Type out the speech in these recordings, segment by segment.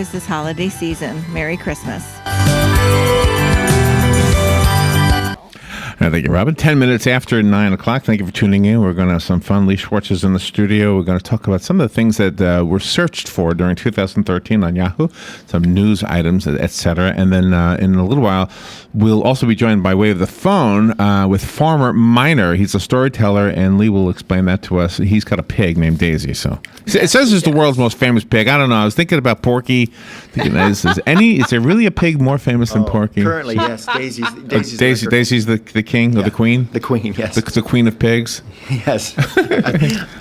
outdoors this holiday season. Merry Christmas. Thank you, Robin. 10 minutes after 9 o'clock. Thank you for tuning in. We're going to have some fun. Lee Schwartz is in the studio. We're going to talk about some of the things that were searched for during 2013 on Yahoo, some news items, etc. And then in a little while, we'll also be joined by way of the phone with Farmer Miner. He's a storyteller, and Lee will explain that to us. He's got a pig named Daisy. So it says it's the world's most famous pig. I don't know. I was thinking about Porky. Thinking, is there really a pig more famous than Porky? Currently, yes. Daisy's the king or the queen? The queen, yes. The queen of pigs? Yes.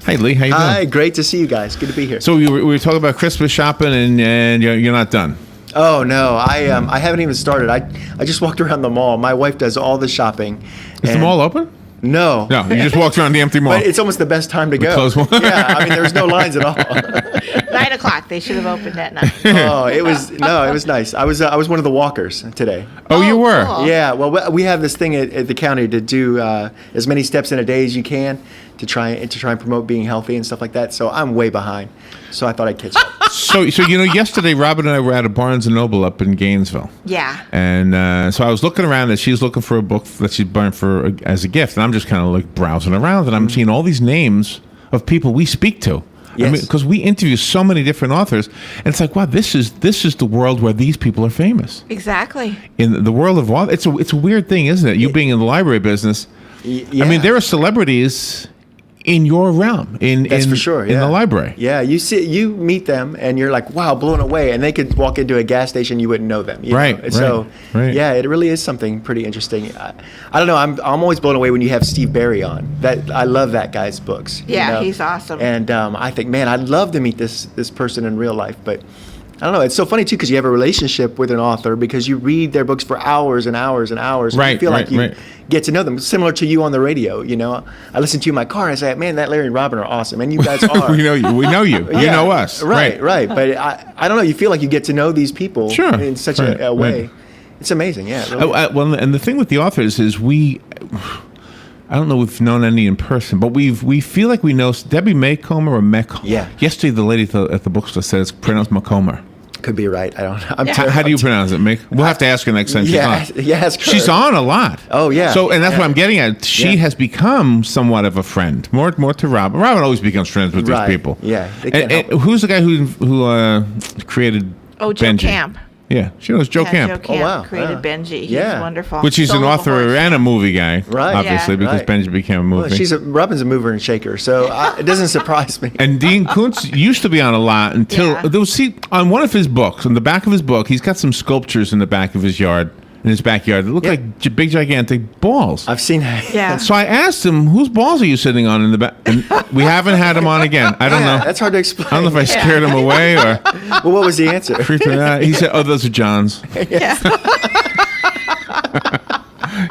Hey, Lee, how you doing? Hi, great to see you guys. Good to be here. So we were talking about Christmas shopping, and you're not done. Oh, no. I haven't even started. I just walked around the mall. My wife does all the shopping. Is the mall open? No. No, you just walked around the empty mall. But it's almost the best time to go. Close one. Yeah, I mean, there's no lines at all. 9 o'clock. They should have opened at 9. Oh, it was nice. I was one of the walkers today. Oh, you were? Cool. Yeah, well, we have this thing at the county to do as many steps in a day as you can to try and promote being healthy and stuff like that. So I'm way behind. So I thought I'd catch up. So yesterday Robin and I were at a Barnes & Noble up in Gainesville. Yeah. And so I was looking around, and she's looking for a book that she'd buying for as a gift, and I'm just kind of like browsing around, and I'm seeing all these names of people we speak to. Yes. I mean, because we interview so many different authors, and it's like, wow, this is the world where these people are famous. Exactly. In the world of author, it's a weird thing, isn't it? You being in the library business. Yeah. I mean, there are celebrities in your realm, That's for sure. in the library. Yeah, you meet them and you're like, wow, blown away, and they could walk into a gas station, you wouldn't know them. Right. So right. yeah, it really is something pretty interesting. I don't know. I'm always blown away when you have Steve Barry on. That I love that guy's books. Yeah, he's awesome. And I think, man, I'd love to meet this person in real life, but I don't know. It's so funny too because you have a relationship with an author because you read their books for hours and hours and hours. Right. And you feel like you get to know them. Similar to you on the radio. I listen to you in my car and I say, man, that Larry and Robin are awesome, and you guys are. We know you. We know you. You know us. Right. But I don't know. You feel like you get to know these people in such a way. Right. It's amazing. Yeah. It really is. Well, and the thing with the authors is I don't know if we've known any in person, but we feel like we know Debbie Maycomer or Maycomer. Yeah. Yesterday, the lady at the bookstore said it's pronounced Maycomer. Could be right. I don't know. How do you pronounce it, Mick? We'll have to ask her next time she's on. Ask her. She's on a lot. Oh, yeah. So, and that's what I'm getting at. She has become somewhat of a friend, more to Robin. Robin always becomes friends with these people. Yeah. And who's the guy who created Oh, Joe Benji? Camp. Yeah, she knows Joe Camp. Joe Camp wow. created Benji. He's Yeah. wonderful. Which he's an Sold the author horse. and a movie guy, Right. obviously, Yeah. because Right. Benji became a movie. Well, Robin's a mover and shaker, so it doesn't surprise me. And Dean Koontz used to be on a lot until on one of his books, on the back of his book, he's got some sculptures in the back of his yard, in his backyard, that look like big, gigantic balls. I've seen that. Yeah. So I asked him, whose balls are you sitting on in the back? And we haven't had him on again. I don't know. That's hard to explain. I don't know if I scared him away or Well, what was the answer? freaked him out. He said, oh, those are John's. Yeah.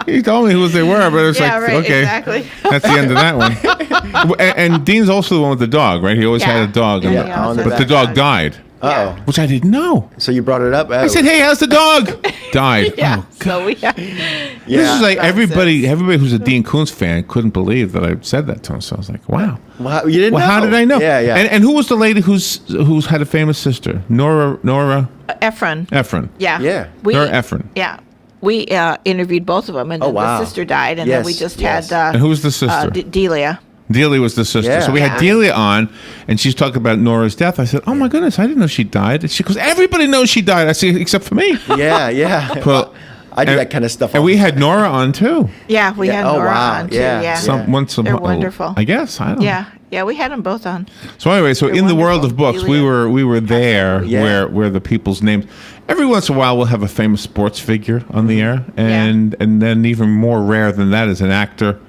He told me who they were, but it was Yeah, like, right, okay, exactly. that's the end of that one. And Dean's also the one with the dog, right? He always had a dog, Yeah, and he always but had the a dog dog. died, Uh-oh. which I didn't know. So you brought it up? I said, hey, how's the dog? Died. Yeah. Oh, So we. Yeah. This is like everybody Nonsense. who's a Dean Koontz fan couldn't believe that I said that to him. So I was like, wow. Well, you didn't know? How did I know? Yeah. And who was the lady who's had a famous sister? Nora Ephron. Yeah. Yeah. Nora Ephron. Yeah. We interviewed both of them, and then wow. the sister died, and then we just Yes. had And who was the sister? Delia. Delia was the sister. Yeah. So we had Yeah. Delia on, and she's talking about Nora's death. I said, oh, my goodness, I didn't know she died. And she goes, everybody knows she died. I said, except for me. Yeah. Well, I do that kind of stuff. And we had Nora on, too. Yeah, we had Oh, Nora wow. on too. Yeah. Yeah. They're wonderful. I guess. I don't know. Yeah, we had them both on. So anyway, They're in the world of wonderful. books, we were there Yeah. where the people's names. Every once in a while, we'll have a famous sports figure on the air, and then even more rare than that is an actor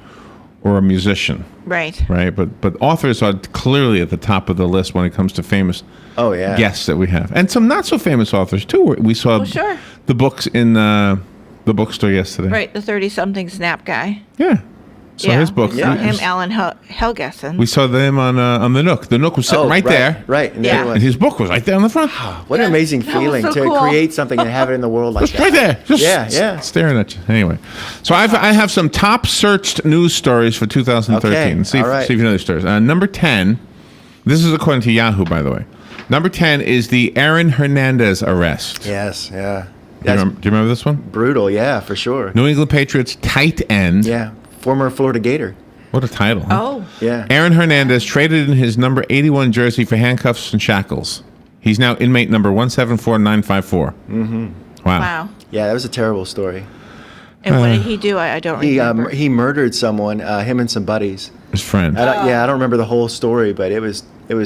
or a musician. Right. But authors are clearly at the top of the list when it comes to famous guests that we have, and some not so famous authors too. We saw the books in the bookstore yesterday. Right, the 30-something Snap guy. Yeah. So his book. We saw him, Alan Helgeson. We saw them on the Nook. The Nook was sitting right there. Right. Yeah. And his book was right there on the front. What an amazing feeling so to cool. create something and have it in the world like Just that. right there. Just staring at you. Anyway. So I have some top searched news stories for 2013. Okay. See if All right. you know these stories. Number 10. This is according to Yahoo, by the way. Number 10 is the Aaron Hernandez arrest. Yes, yeah. Do you remember this one? Brutal, yeah, for sure. New England Patriots tight end. Yeah, former Florida Gator. What a title. Huh? Oh. Yeah. Aaron Hernandez traded in his number 81 jersey for handcuffs and shackles. He's now inmate number 174954. Mm-hmm. Wow. Wow. Yeah, that was a terrible story. And what did he do? I don't remember. He murdered someone, him and some buddies. His friend. I don't remember the whole story, but it was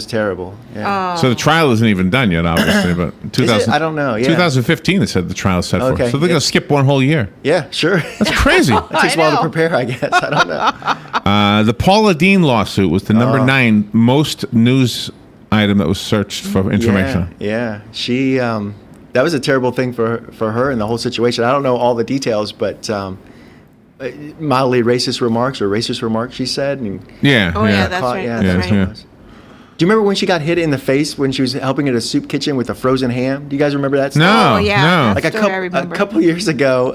terrible. Yeah. So the trial isn't even done yet, obviously. But I don't know. Yeah. 2015, they said the trial is set for. Okay. So they're going to skip one whole year. Yeah, sure. That's crazy. It takes a while to prepare, I guess. I don't know. The Paula Dean lawsuit was the number 9 most news item that was searched for information. Yeah. She that was a terrible thing for her and the whole situation. I don't know all the details, but mildly racist remarks she said. And Yeah. Oh, yeah, that's right. Yeah, That's that's right. what it was. Do you remember when she got hit in the face when she was helping at a soup kitchen with a frozen ham? Do you guys remember that story? No. Oh, yeah. no. Like A couple years ago,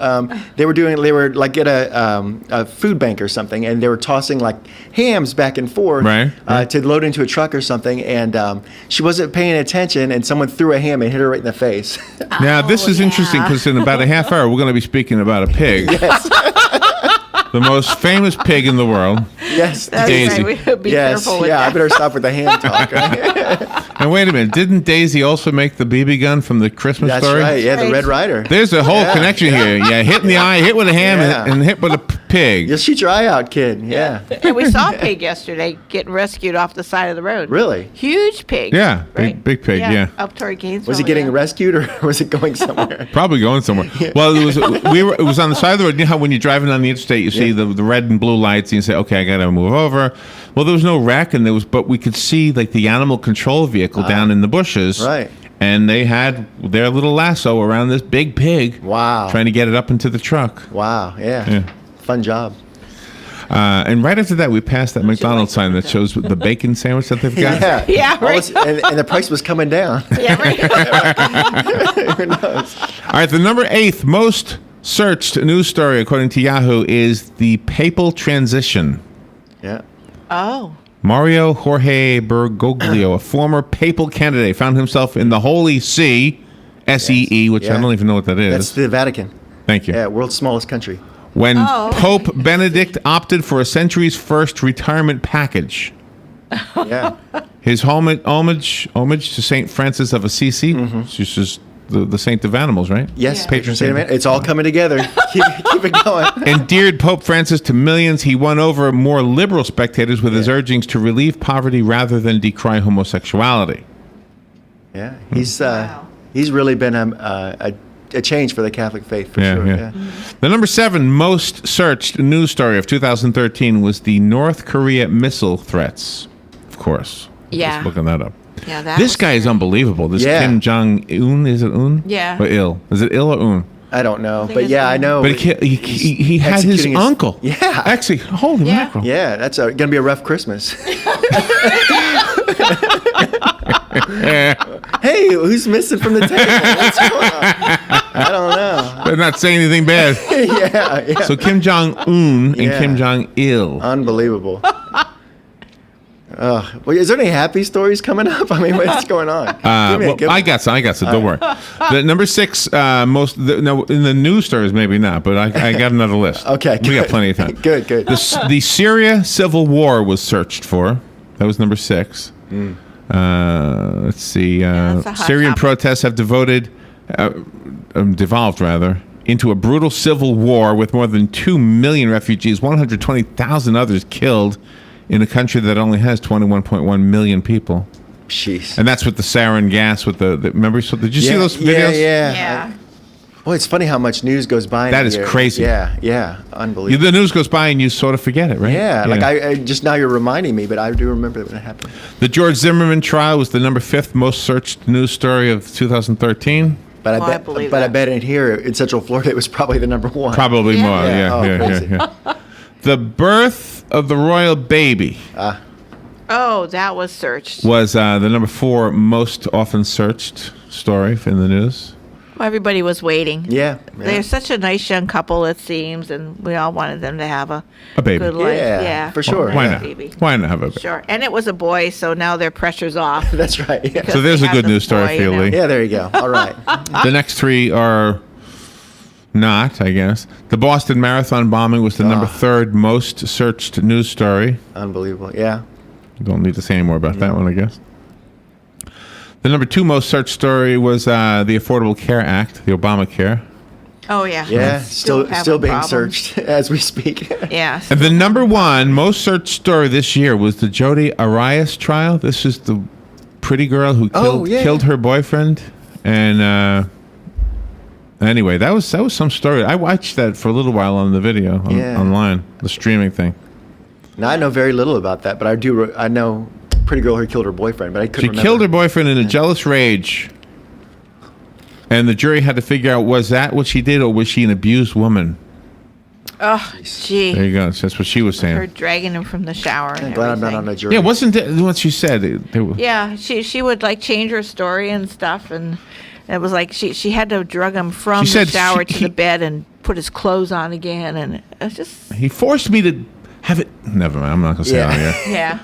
they were like at a food bank or something, and they were tossing like hams back and forth Right. to load into a truck or something, and she wasn't paying attention, and someone threw a ham and hit her right in the face. Now, this is interesting because in about a half hour, we're going to be speaking about a pig. Yes. The most famous pig in the world. Yes. That's Daisy. right. We be Yes. careful with Yeah, I that. better stop with the ham talk. Right? And wait a minute, didn't Daisy also make the BB gun from the Christmas That's story? right. Yeah, the Right. Red Rider. There's a whole Yeah, connection here. Yeah, hit in the eye, hit with a ham, Yeah. and hit with a pig. You'll shoot your eye out, kid. Yeah. And we saw a pig yesterday getting rescued off the side of the road. Really? Huge pig. Yeah, right? big pig, yeah. Up toward Gainesville. Was it getting yeah. rescued or was it going somewhere? Probably going somewhere. Well, it was on the side of the road. You know how when you're driving on the interstate, you see the red and blue lights, and you say, "Okay, I got to move over." Well, there was no wreck, and but we could see like the animal control vehicle down in the bushes, Right. And they had their little lasso around this big pig, Wow. trying to get it up into the truck. Wow. Yeah. Yeah. Fun job. And right after that, we passed that McDonald's sign that shows the bacon sandwich that they've got. Yeah. Yeah, All right. this- and the price was coming down. Yeah, right. Who knows? All right, the number 8th most searched news story, according to Yahoo, is the papal transition. Yeah. Oh. Mario Jorge Bergoglio, a former papal candidate, found himself in the Holy See, SEE, which I Yeah. don't even know what that is. That's the Vatican. Thank you. Yeah, world's smallest country. When Oh. Pope Benedict opted for a century's first retirement package. Yeah. His homage to Saint Francis of Assisi, which is the saint of animals, right? Yes, Yeah. Patron saint. saint. It's all coming together. Keep it going. Endeared Pope Francis to millions, he won over more liberal spectators with his urgings to relieve poverty rather than decry homosexuality. Yeah, he's really been a change for the Catholic faith for sure. Yeah. The number 7 most searched news story of 2013 was the North Korea missile threats. Of course. Yeah. Just looking that up. Yeah, that This was guy is scary. unbelievable. This Yeah. Kim Jong-un, is it Un? Yeah. Or Il? Is it Il or Un? I don't know, think but it's yeah, I know. But he had his executing uncle. Yeah. Actually, holy Yeah. mackerel. Yeah, that's gonna be a rough Christmas. Hey, who's missing from the table? What's going on? I don't know. Better not say anything bad. Yeah. So Kim Jong-un and Yeah. Kim Jong-il. Unbelievable. Well, is there any happy stories coming up? I mean, what's going on? Give me a Well, good I one. got some. Don't worry. The number 6 no, in the news stories maybe not, but I got another list. Okay, we got good. plenty of time. Good. The Syria civil war was searched for. That was number 6. Let's see. that's a hot Syrian topic. protests have devolved into a brutal civil war with more than 2 million refugees, 120,000 others killed in a country that only has 21.1 million people. Jeez. And that's with the sarin gas. With the remember? So did you see those videos? Yeah. Boy, it's funny how much news goes by. That in a is year. crazy. Yeah, unbelievable. The news goes by and you sort of forget it, right? Yeah, like I just now you're reminding me, but I do remember when it happened. The George Zimmerman trial was the number 5th most searched news story of 2013. But Well, I I bet, believe but I that. bet in here in Central Florida, it was probably the number 1. Probably Yeah. more. Yeah. Yeah, Oh, crazy. yeah. The birth of the royal baby Oh, that was searched. was the number 4 most often searched story in the news. Everybody was waiting. Yeah. They're such a nice young couple, it seems, and we all wanted them to have a baby. good life. Yeah, for sure. Why Nice not? baby. Why not have a baby? Sure. And it was a boy, so now their pressure's off. That's right. Yeah. So there's They a have good the news story boy, for you, you know. Lee. Yeah, there you go. All right. The next three are not, I guess. The Boston Marathon bombing was the number third most searched news story. Unbelievable. Yeah. Don't need to say any more about that one, I guess. The number two most searched story was the Affordable Care Act, the Obamacare. Oh, yeah. Yeah. Still Still having being problems. searched as we speak. Yeah. And the number one most searched story this year was the Jodi Arias trial. This is the pretty girl who killed her boyfriend. And anyway, that was some story. I watched that for a little while on the video online, the streaming thing. Now, I know very little about that, but I know pretty girl who killed her boyfriend, but I couldn't She remember. killed her boyfriend in a jealous rage. And the jury had to figure out, was that what she did or was she an abused woman? Oh, gee. There you go. That's what she was saying. Her dragging him from the shower and I'm glad I'm not everything. on a jury. Yeah, wasn't it what she said? Yeah, she would like change her story and stuff, and it was like she had to drug him from She the said shower to he- the bed and put his clothes on again, and it's just He forced me to have it. Never mind. I'm not going to say it on here. yeah.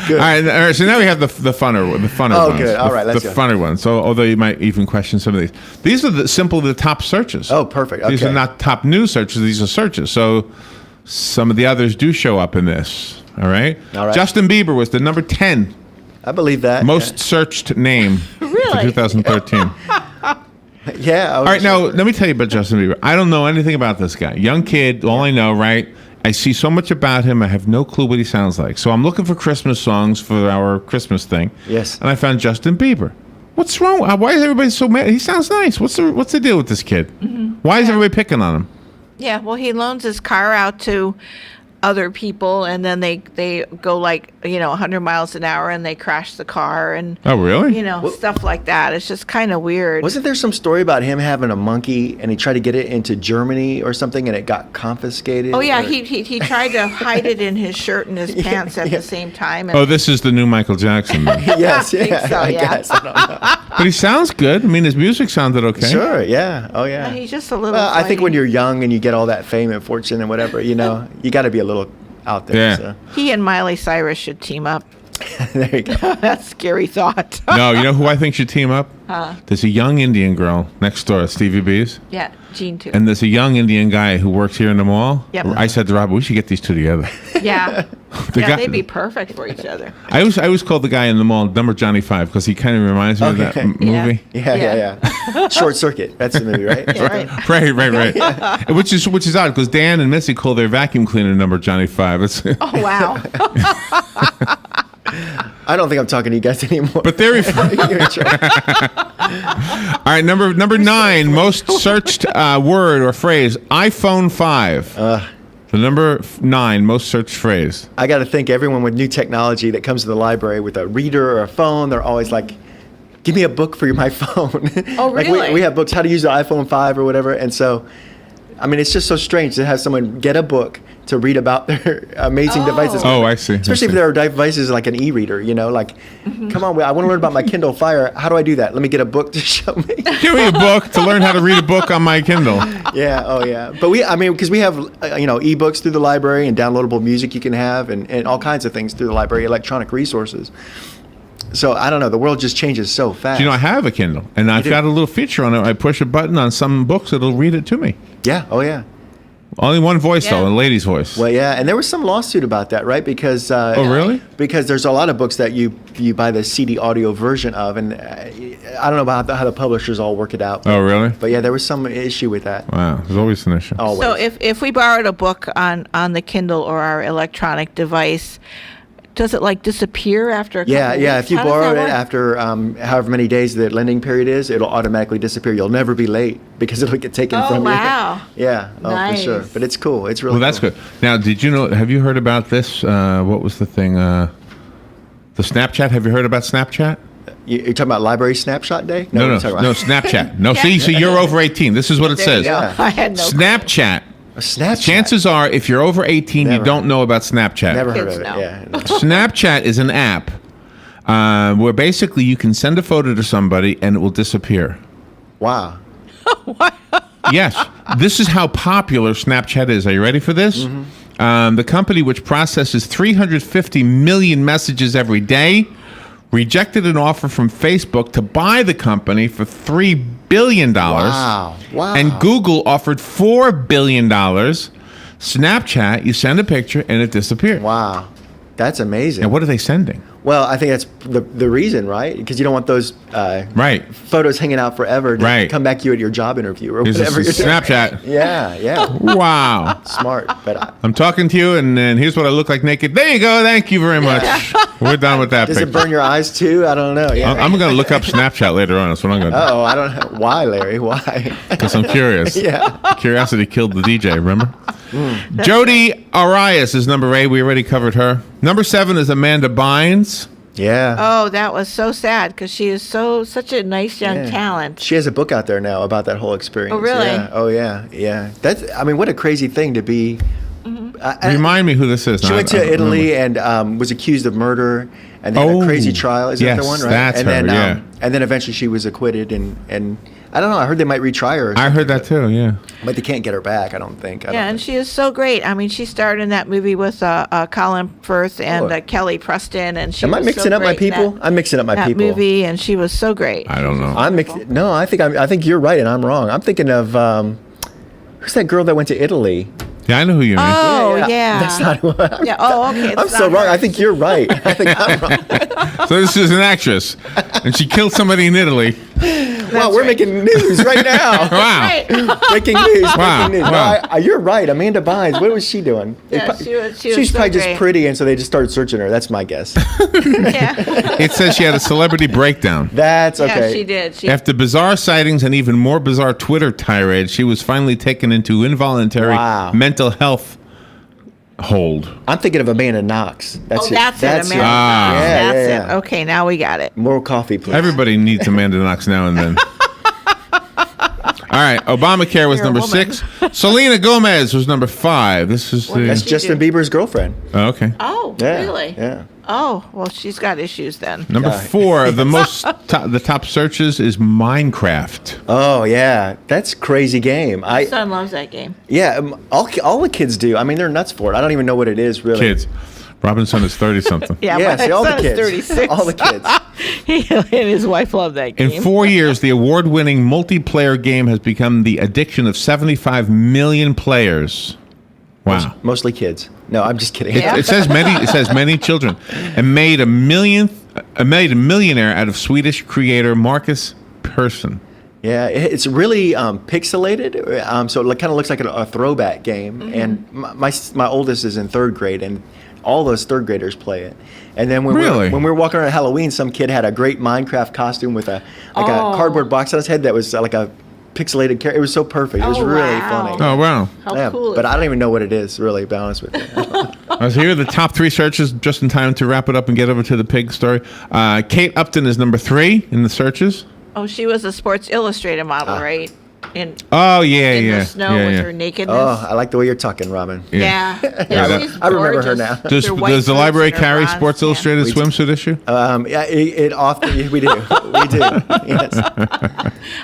All right. So now we have the funner ones. Oh, good. All right, let's the go. funner ones. So although you might even question some of these, these are the top searches. Oh, perfect. These are Okay. not top news searches. These are searches. So some of the others do show up in this. All right. All right. Justin Bieber was the number 10 I believe that. most searched name for Really? 2013. Yeah. All right, now let me tell you about Justin Bieber. I don't know anything about this guy. Young kid, all I know, right? I see so much about him, I have no clue what he sounds like. So I'm looking for Christmas songs for our Christmas thing. Yes. And I found Justin Bieber. What's wrong? Why is everybody so mad? He sounds nice. What's the deal with this kid? Why is everybody picking on him? Yeah, well, he loans his car out to other people, and then they go like 100 miles an hour, and they crash the car, and Oh, really? stuff like that. It's just kind of weird. Wasn't there some story about him having a monkey and he tried to get it into Germany or something and it got confiscated? Oh yeah, Or- he tried to hide it in his shirt and his pants at the same time. And Oh, this is the new Michael Jackson. then. Yes, I think yeah, so, I yeah. guess. I don't know. But he sounds good. I mean, his music sounded okay. Sure, yeah. Oh, yeah. he's just a little. Well, I think when flighty. you're young and you get all that fame and fortune and whatever, you got to be a little out there. Yeah. So. He and Miley Cyrus should team up. There you go. That's a scary thought. No, you know who I think should team up? There's a young Indian girl next door at Stevie B's. Yeah, Gene too. And there's a young Indian guy who works here in the mall. Yep. I said to Robert, we should get these two together. yeah, The guy- they'd be perfect for each other. I always called the guy in the mall Number Johnny 5 because he kind of reminds me of that Okay. movie. Yeah. Short Circuit. That's the movie, right? Right. Right. Which is odd because Dan and Missy call their vacuum cleaner Number Johnny 5. It's, Oh wow. I don't think I'm talking to you guys anymore. but they're You're in charge. all right. Number 9 most searched word or phrase iPhone 5. The number 9 most searched phrase. I got to think everyone with new technology that comes to the library with a reader or a phone, they're always like, give me a book for my phone. Oh, Like really? we have books, how to use the iPhone 5 or whatever. And so, I mean, it's just so strange to have someone get a book to read about their amazing devices. Oh, I see. Especially if there are devices like an e-reader, like, come on, I want to learn about my Kindle Fire. How do I do that? Let me get a book to show me. Give me a book to learn how to read a book on my Kindle. Yeah, oh yeah. But because we have, ebooks through the library and downloadable music you can have and all kinds of things through the library, electronic resources. So I don't know, the world just changes so fast. Do you know, I have a Kindle, and I've do? got a little feature on it. I push a button on some books, it'll read it to me. Yeah, oh yeah. Only one voice, though, Yeah. a lady's voice. Well, yeah, and there was some lawsuit about that, right? Because Oh, really? Because there's a lot of books that you buy the CD audio version of, and I don't know about how the publishers all work it out. Oh, really? But yeah, there was some issue with that. Wow, there's always an issue. Always. So if we borrowed a book on the Kindle or our electronic device, does it like disappear after a couple Yeah, weeks? if you How does borrow that it work? after however many days the lending period is, it'll automatically disappear. You'll never be late because it'll get taken Oh, from wow. you. Yeah, for sure. Nice. But it's cool. It's really Well, that's cool. good. Now, have you heard about this? What was the thing? The Snapchat? Have you heard about Snapchat? You're talking about Library Snapshot Day? No, what are you talking about? Snapchat. No, see, you're over 18. This is what it There you says. go. Yeah. I had no. Snapchat. A Snapchat? Chances are, if you're over 18, you Never. don't know about Snapchat. Never heard Kids of it. know. Yeah. Snapchat is an app where basically you can send a photo to somebody and it will disappear. Wow. Yes. This is how popular Snapchat is. Are you ready for this? The company, which processes 350 million messages every day, rejected an offer from Facebook to buy the company for $3 billion. Wow. Wow. And Google offered $4 billion. Snapchat, you send a picture and it disappears. Wow. That's amazing. And what are they sending? Well, I think that's the reason, right? Because you don't want those Right. photos hanging out forever to Right. come back to you at your job interview or Here's whatever this you're doing. Snapchat. Yeah, yeah. Wow. Smart. But I'm talking to you, and then here's what I look like naked. There you go. Thank you very much. We're done with that does picture. it burn your eyes too? I don't know. Yeah. I'm going to look up Snapchat later on. That's what I'm going to do. Oh, I don't know. Why, Larry? Why? Because I'm curious. Yeah. Curiosity killed the DJ, remember? Jodi Arias is number 8. We already covered her. Number 7 is Amanda Bynes. Yeah. Oh, that was so sad because she is such a nice young Yeah. talent. She has a book out there now about that whole experience. Oh, really? Yeah. Oh, yeah. Yeah. That's. I mean, what a crazy thing to be. Remind me who this is. She No, went I to don't Italy remember. and was accused of murder, and they had Oh, a crazy trial. Is that yes, the one? Right. that's and her, then, yeah. And then eventually she was acquitted, and I don't know. I heard they might retry her. or I heard something, that too, yeah. but they can't get her back. I don't think. I Yeah, don't and think. she is so great. I mean, she starred in that movie with Colin Firth and Oh. Kelly Preston, and she Am I was mixing so up my great in people? that- I'm mixing up my that people. movie, and she was so great. I don't know. I'm no. I think you're right, and I'm wrong. I'm thinking of who's that girl that went to Italy? Yeah, I know who you mean. Oh, yeah. That's not who I'm. Yeah. Oh, okay. I'm it's so not wrong. her. I think you're right. I think I'm wrong. So this is an actress, and she killed somebody in Italy. Wow, we're right. making news right now. Wow. Right. Breaking news. Wow, Breaking news. wow. No, you're right. Amanda Bynes. What was she doing? Yeah, she was She's so probably just great. pretty, and so they just started searching her. That's my guess. Yeah. It says she had a celebrity breakdown. That's okay. Yeah, she did. She, After bizarre sightings and even more bizarre Twitter tirade, she was finally taken into involuntary Wow. mental health hold. I'm thinking of Amanda Knox. That's oh, that's it. That's Amanda. Ah. Knox. Yeah, That's yeah, it. yeah. Okay, now we got it. More coffee, please. Everybody needs Amanda Knox now and then. All right, Obamacare was You're a number woman. 6. Selena Gomez was number 5. This is the. That's She Justin did. Bieber's girlfriend. Oh, okay. Oh, Yeah. really? Yeah. Oh, well, she's got issues then. Number Yeah. 4, the top searches is Minecraft. Oh yeah, that's a crazy game. My son loves that game. Yeah, all the kids do. I mean, they're nuts for it. I don't even know what it is really. Kids. Robinson is 30 something. Yeah, Yeah, my see, all the son is kids. 36. All the kids. He and his wife love that game. In 4 years, the award-winning multiplayer game has become the addiction of 75 million players. Wow. Mostly kids. No, I'm just kidding. Yeah. It says many children, and made a millionaire out of Swedish creator Marcus Persson. Yeah, it's really pixelated. So it kind of looks like a throwback game. And my oldest is in 3rd grade, and all those 3rd graders play it. And then when Really? we were walking around at Halloween, some kid had a great Minecraft costume with a cardboard box on his head that was like a pixelated character. It was so perfect. It was Oh, really wow. funny. Oh wow! How Yeah, cool but is I don't even know what it is, really, to be honest with you. So here are the top 3 searches, just in time to wrap it up and get over to the pig story. Kate Upton is number 3 in the searches. Oh, she was a Sports Illustrated model, Ah. right? In Oh yeah, in yeah, the snow yeah, with yeah. her nakedness. Oh, I like the way you're talking, Robin. yeah. Yeah, she's I remember her gorgeous. now. Does, Her white does the boots library and her carry bronze- Sports yeah. Illustrated We do. swimsuit issue? Yeah, it often we do. We do. Yes.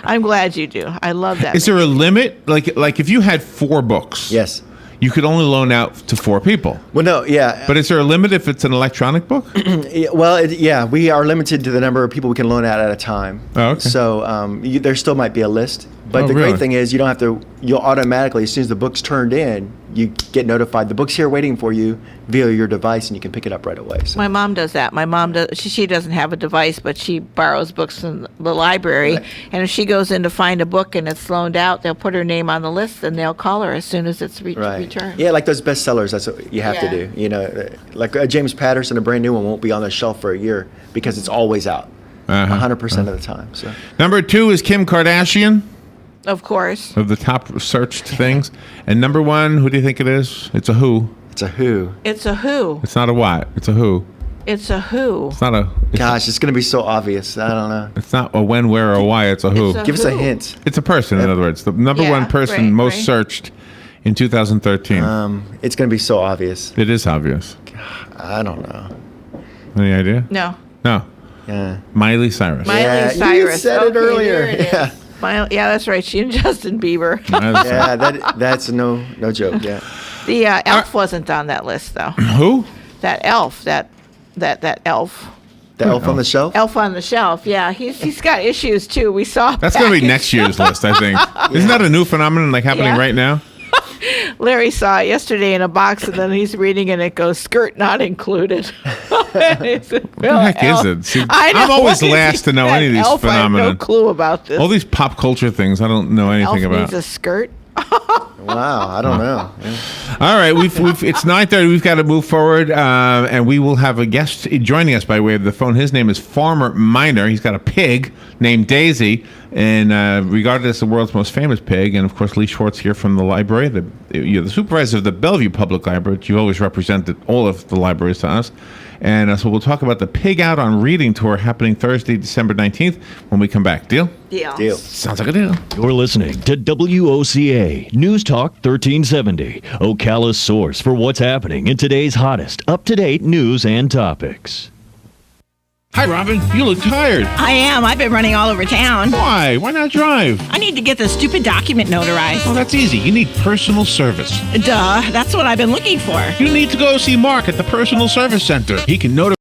I'm glad you do. I love that. Is there a limit? Like if you had 4 books, Yes. you could only loan out to 4 people. Well, no, yeah. But is there a limit if it's an electronic book? Yeah, well, we are limited to the number of people we can loan out at a time. Oh, okay. So there still might be a list, but Oh, the really? great thing is you don't have to. You'll automatically, as soon as the book's turned in, you get notified. The book's here waiting for you via your device, and you can pick it up right away. So. My mom does that. My mom does. She doesn't have a device, but she borrows books from the library. Right. And if she goes in to find a book and it's loaned out, they'll put her name on the list and they'll call her as soon as it's Right. returned. Yeah, like those bestsellers. That's what you have Yeah. to do. You know, like James Patterson, a brand new one won't be on the shelf for a year because it's always out, 100% of the time. So. Number 2 is Kim Kardashian Of course. of the top searched things, and number 1, who do you think it is? It's a who. It's a who. It's a who. It's not a what. It's a who. It's a who. It's not a. It's, Gosh, it's going to be so obvious. I don't know. it's not a when, where, or why. It's a who. It's a Give us a who. hint. It's a person, in other words. The number Yeah, 1 person right, most right. searched in 2013. It's going to be so obvious. It is obvious. I don't know. Any idea? No. No. Yeah. Miley Cyrus. Miley Yeah, you Cyrus. said it Okay, earlier. there it is. Yeah. Yeah, that's right. She and Justin Bieber. Miley Cyrus. Yeah, that's no joke. Yeah. The elf wasn't on that list though. Who? That elf. That elf. The elf on the shelf. Elf on the shelf. Yeah, he's got issues too. We saw. That's going to be package. next year's list, I think. Isn't that a new phenomenon like happening Yeah. right now? Larry saw it yesterday in a box, and then he's reading, and it goes skirt not included. What What the heck is it? See, I know, I'm always what is last to know that any of these elf? I have phenomena. no clue about this. All these pop culture things, I don't know anything elf about. needs a skirt. Wow, I don't know. Yeah. All right, we've it's 9:30. We've got to move forward, and we will have a guest joining us by way of the phone. His name is Farmer Miner. He's got a pig named Daisy, and regarded as the world's most famous pig. And of course, Lee Schwartz here from the library, you're the supervisor of the Bellevue Public Library. But you always represented all of the libraries to us. And so we'll talk about the Pig Out on Reading Tour happening Thursday, December 19th when we come back. Deal? Deal. Sounds like a deal. You're listening to WOCA News Talk 1370, Ocala's source for what's happening in today's hottest, up-to-date news and topics. Hi, Robin. You look tired. I am. I've been running all over town. Why? Why not drive? I need to get this stupid document notarized. Well, that's easy. You need personal service. Duh, that's what I've been looking for. You need to go see Mark at the Personal Service Center. He can notarize